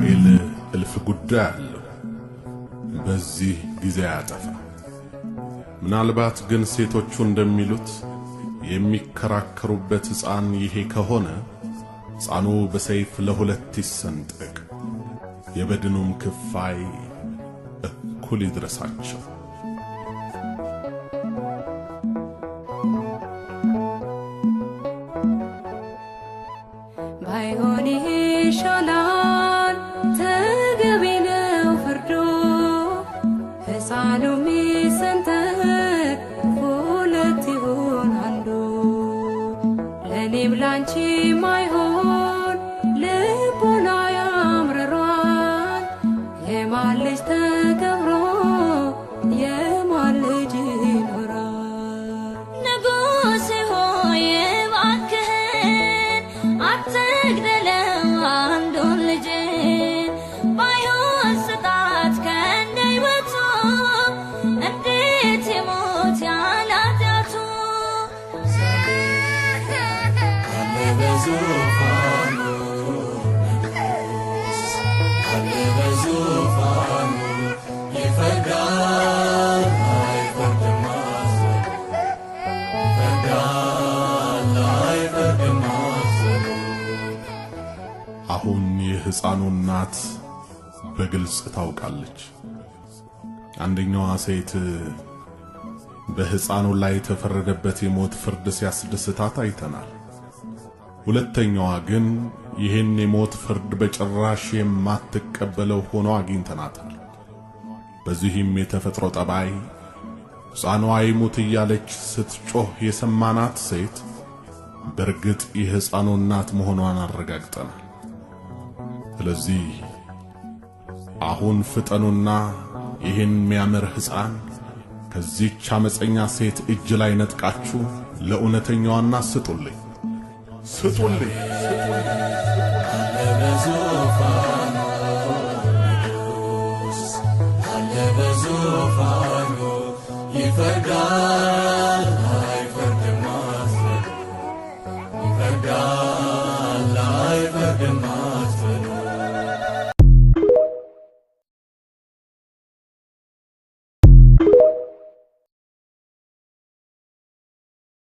ሚካኤል እልፍ ጉዳይ አለው በዚህ ጊዜ ያጠፋ ምናልባት ግን ሴቶቹ እንደሚሉት የሚከራከሩበት ሕፃን ይሄ ከሆነ ሕፃኑ በሰይፍ ለሁለት ይሰንጠቅ የበድኑም ክፋይ እኩል ይድረሳቸው ባይሆን ይሻላል ተገቢ ነው ፍርዱ ሕፃኑ ሚሰንጠቅ ሁለት ይሁን አንዱ ለኔም ላንቺ ማይሆን ልቦና ያምርሯል የማን ልጅ ተከብሮ የማን ልጅ ይኖራል ንጉሥ ሆይ እባክህን አትግደለው አንዱን ልጅን ባይሆን ስጣት ከእንደ ሕይወቱ እንዴት ይሞት ያለ ኃጢአቱ አለ በዙፋኑ አለ በዙፋኑ ይፈርዳል አይፈርድም አዘኑ ይፈርዳል አይፈርድም አዘኑ አሁን የሕፃኑ እናት በግልጽ ታውቃለች አንደኛዋ ሴት በሕፃኑ ላይ ተፈረደበት የሞት ፍርድ ሲያስደስታት አይተናል ሁለተኛዋ ግን ይህን የሞት ፍርድ በጭራሽ የማትቀበለው ሆኖ አግኝተናታል በዚህም የተፈጥሮ ጠባይ ሕፃኑ አይሙት እያለች ስትጮህ የሰማናት ሴት በርግጥ የሕፃኑ እናት መሆኗን አረጋግጠናል ስለዚህ አሁን ፍጠኑና ይህን የሚያምር ሕፃን ከዚህች አመፀኛ ሴት እጅ ላይ ነጥቃችሁ ለእውነተኛዋና ስጡልኝ አለ በዙፋኑ ንጉሥ አለ በዙፋኑ ይፈርዳል አይፈርድም አዘኑ ይፈርዳል